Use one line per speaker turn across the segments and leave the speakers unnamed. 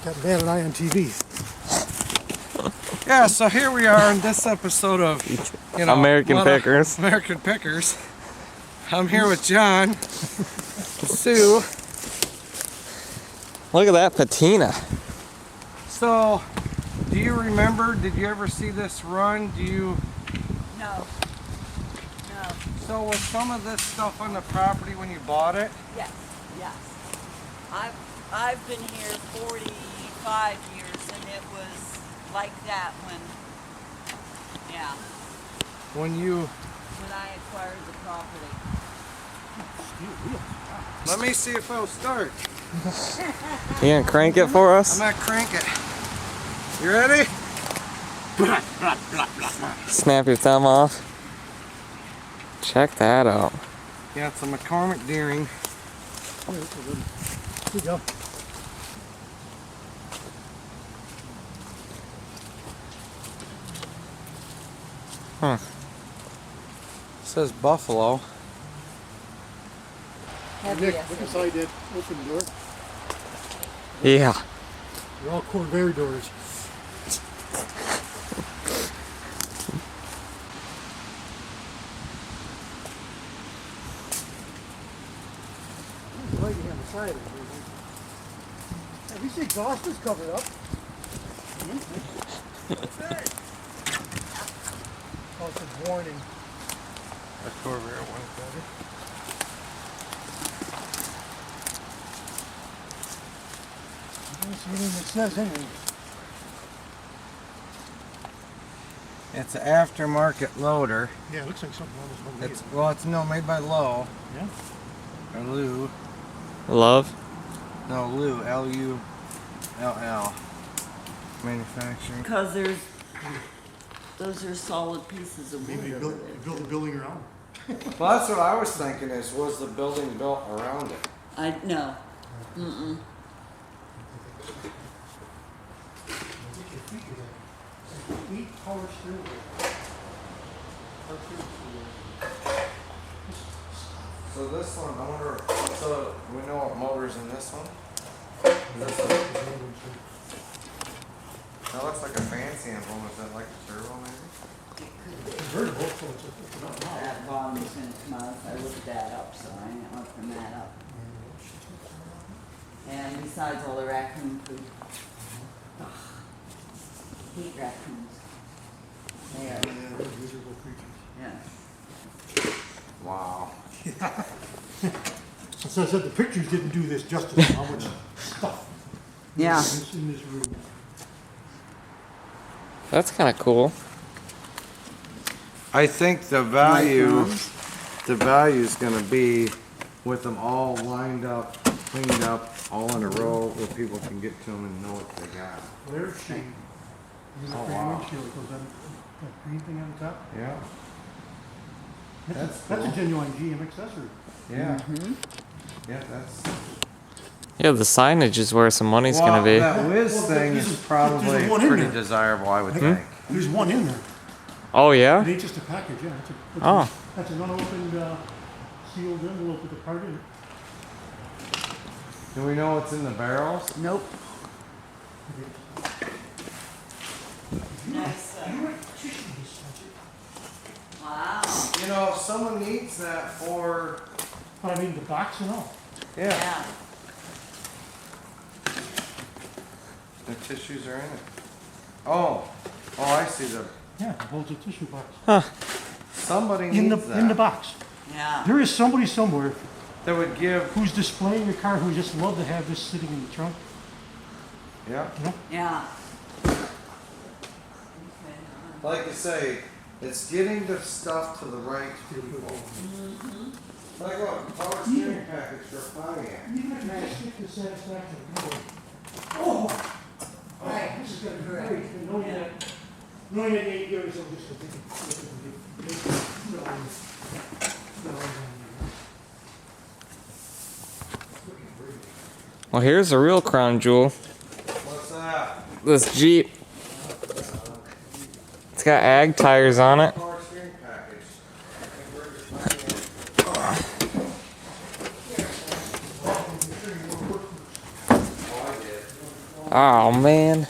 Got Matt and I on TV.
Yeah, so here we are in this episode of,
American Pickers.
American Pickers. I'm here with John, Sue.
Look at that patina.
So, do you remember? Did you ever see this run?
No.
So was some of this stuff on the property when you bought it?
Yes. I've been here 45 years, and it was like that when I acquired the property.
Let me see if it'll start.
You gonna crank it for
I'm
us?
gonna crank it. You ready?
Snap your thumb off. Check that out.
Yeah, it's a McCormick Deering.
Here you go.
Huh.
It says Buffalo.
Nick, look inside that open door.
Yeah.
They're all Corvairs doors. The lighting on the side of it. At least the exhaust is covered up. Oh, it's a warning.
A Corvair 130.
I don't see anything that says anything.
It's an aftermarket loader.
Yeah, it looks like something on this one.
It's made by Lowe.
Yeah.
Or Lou.
Love?
No, Lou. L-U-L-L. Manufacturing.
Because those are solid pieces of wood.
Maybe you
over
built
there.
the building around.
Well, that's what I was thinking was the building built around it?
No. Mm-mm.
Power steering wheel.
So this one, I wonder, so we know what motor's in this one? This one? That looks like a fancy emblem. Is that like a turbo maybe?
Convertible, so it's not now.
That bottom is going to come out if I look that up, so I ain't looking that up. And besides all the raccoon food. Ugh. Hate raccoons. They are.
Yeah, they're miserable creatures.
Yeah.
Wow.
So I said the pictures didn't do this justice. How much stuff
Yeah.
is in this room?
That's kind of cool.
I think the value is going to be with them all lined up, cleaned up, all in a row where people can get to them and know what they got.
There's shade.
Oh, wow.
Windshield goes on that green thing on the top.
Yeah.
That's
cool.
a genuine GM accessory.
Yeah.
Mm-hmm.
Yeah, that's.
Yeah, the signage is where some money's gonna be.
That whiz
Well,
thing
there's
is
a-
probably
there's one in
pretty
there.
desirable, I would think.
There's one in there.
Oh
It
yeah?
ain't just a package, yeah.
Oh.
That's an unopened, sealed envelope with the part in it.
Do we know what's in the barrels?
Nope. Nice. Wow.
You know, if someone needs that for.
But I mean, the box and all.
Yeah.
Yeah.
The tissues are in it. Oh, I see the.
Yeah, it holds a tissue box.
Somebody
In
needs
the
that.
box.
Yeah.
There is somebody somewhere
That would give.
who's displaying a car who just love to have this sitting in the trunk.
Yeah.
You know?
Yeah.
Like you say, it's getting the stuff to the right people. Like what? Power steering package for Pontiac.
Even if you stick to satisfaction. Oh!
Right.
This is gonna be great. And knowing that 8 years, I'm just
Well, here's a real crown jewel.
What's that?
This Jeep. It's got ag tires on it.
Power steering package. Oh, I did.
Oh man.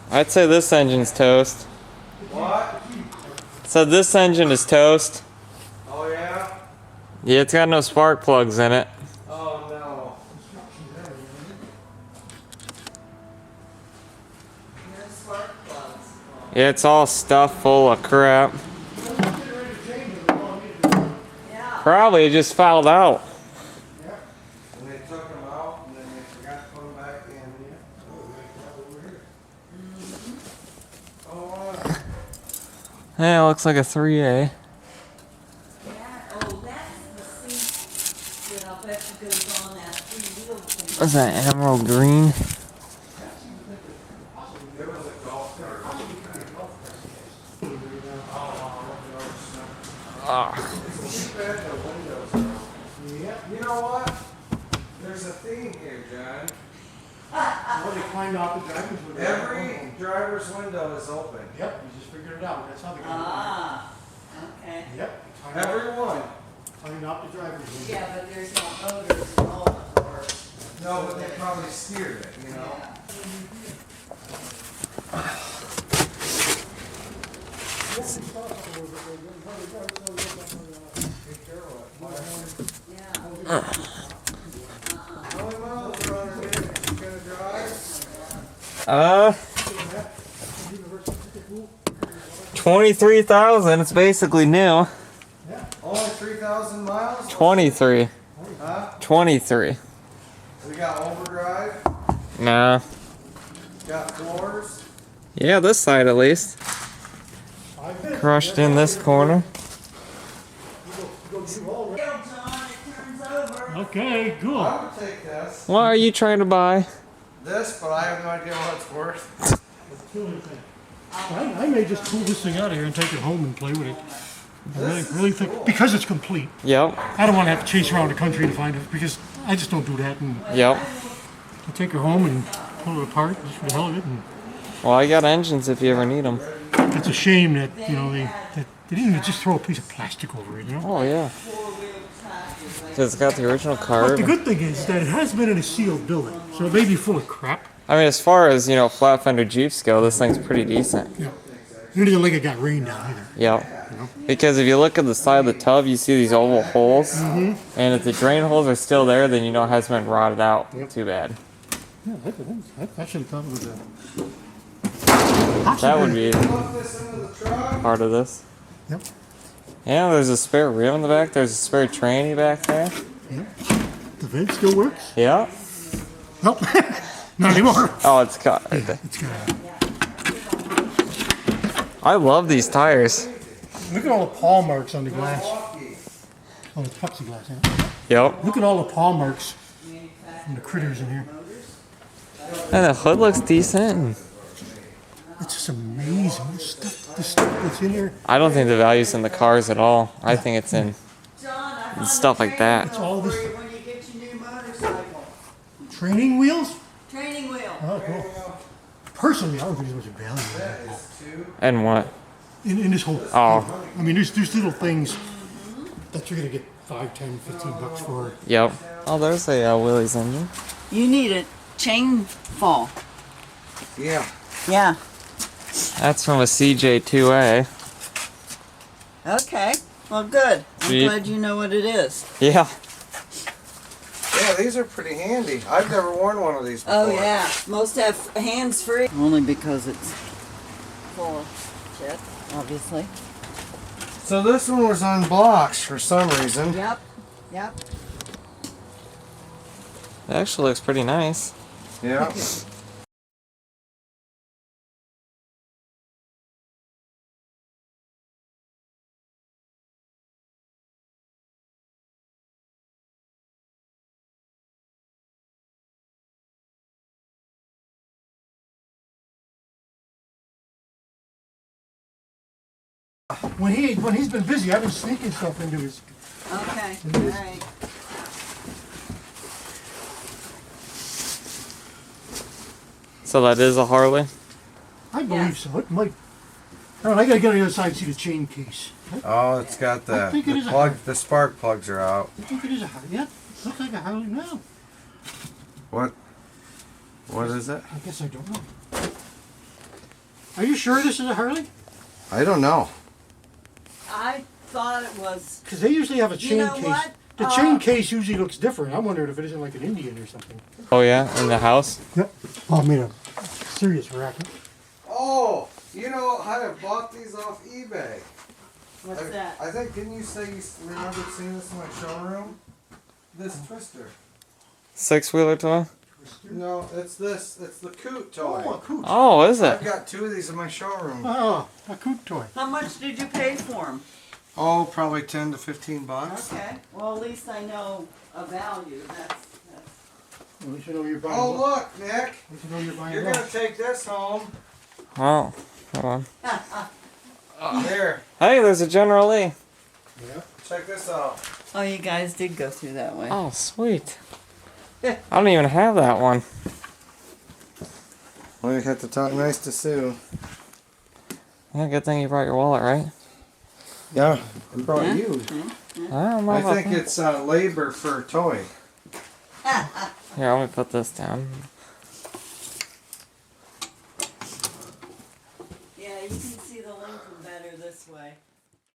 I'd say this engine's toast.
What?
So this engine is toast.
Oh yeah?
Yeah, it's got no spark plugs in it.
Oh no.
No spark plugs.
Yeah, it's all stuffed full of crap.
Yeah.
Probably it just fouled out.
And they took them out and then they forgot to put them back in. Oh,
Yeah, it looks like a 3A.
Yeah. Oh, that's the seat that I'll bet you goes on that three-wheel thing.
What's that, emerald green?
there was a golf cart.
Ah.
You know what? There's a theme here, John.
Well, they climbed off the driver's window.
Every driver's window is open.
Yep, you just figured it out. That's how they got
Ah, okay.
it. Yep. Climbed off-
Everyone.
Climbed off the driver's window.
Yeah, but there's no motors involved, or.
No, but they probably steered it, you know?
Yeah. Yeah.
How many miles are underneath it? You gonna drive?
23,000. It's basically new.
Only 3,000 miles?
23.
Huh?
23.
We got overdrive,
Nah.
got floors.
Yeah, this side at least. Crushed in this corner.
John, it turns over.
Okay, cool.
I would take this.
What are you trying to buy?
This, but I have no idea what it's worth.
I may just pull this thing out of here and take it home and play with it. I really think, because it's complete.
Yep.
I don't want to have to chase around the country to find it, because I just don't do that. And
Yep.
I take her home and pull it apart just for the hell of it. And
Well, I got engines if you ever need them.
it's a shame that, you know, they didn't even just throw a piece of plastic over it, you know?
Oh, yeah.
Four-wheel tractors. Like,
It's got the original
But
carb.
the good thing is that it has been in a sealed building, so it may be full of crap.
I mean, as far as, flat fender Jeeps go, this thing's pretty decent.
You know, it isn't like it got rained on either.
Yep. Because if you look at the side of the tub, you see these oval holes. And if the drain holes are still there, then you know it hasn't been rotted out too bad.
Yeah, that should have come with
That would be
Put this into the truck.
part of this.
Yep.
Yeah, there's a spare rim in the back. There's a spare tranny back there.
The vent still works?
Yeah.
Nope. Not anymore.
Oh, it's cut right there.
It's got.
I love these tires.
Look at all the paw marks on the glass. Oh, it's plexiglass, yeah.
Yep.
Look at all the paw marks from the critters in here.
And the hood looks decent.
It's just amazing. The stuff that's in here.
I don't think the value's in the cars at all. I think it's in
John, I found
stuff
a
like that.
training
all
wheel
this-
for you when you get your new motorcycle.
Training wheels?
Training wheel.
Oh, cool. Personally, I don't think there's much value in that.
And what?
In this whole thing.
Oh.
I mean, there's little things that you're going to get $5, $10, $15 for.
Yep. Oh, there's a Willys engine.
You need a chain fall.
Yeah.
Yeah.
That's from a CJ2A.
Okay. Well, good. I'm
Jeep.
glad you know what it is.
Yeah.
Yeah, these are pretty handy. I've never worn one of these before.
Oh yeah. Most have hands free. Only because it's full of shit, obviously.
So this one was on blocks for some reason.
Yep. Yep.
It actually looks pretty nice.
Yeah.
When he's been busy, I've been sneaking stuff into his.
Okay. All right.
So that is a Harley?
I believe so. It might. Oh, I gotta get on the other side and see the chain case.
Oh, it's got
I think it is a
plug. The spark plugs are out.
I think it is a Harley. Yeah, looks like a Harley now.
What? What is it?
I guess I don't know. Are you sure this is a Harley?
I don't know.
I thought it was.
Because they usually have a chain
You know
case.
what?
The chain case usually looks different. I'm wondering if it isn't like an Indian or something.
Oh yeah, in the house.
Yep. Oh, I made a serious racket.
Oh, you know, I have bought these off eBay.
What's that?
I think, didn't you say you remember seeing this in my showroom? This twister.
6-wheeler toy.
No, it's this. It's the coot toy.
Oh, a coot.
Oh, is
I've
it?
got 2 of these in my showroom.
Oh, a coot toy.
How much did you pay for them?
Oh, probably 10 to 15 bucks.
Okay. Well, at least I know a value. That's
At least you know you're buying.
Oh,
well.
look, Nick.
At least you know you're buying.
You're
well.
going to take this home.
Oh, hold on.
Here,
Hey, there's a General Lee.
Yeah.
check this out.
Oh, you guys did go through that way.
Oh, sweet. I don't even have that one.
Well, you have to talk nice to Sue.
Yeah, good thing you brought your wallet, right?
Yeah, I brought
Yeah?
you.
I don't know
I
about
think
that.
it's labor for a toy.
Here, let me put this down.
Yeah, you can see the Lincoln better this way.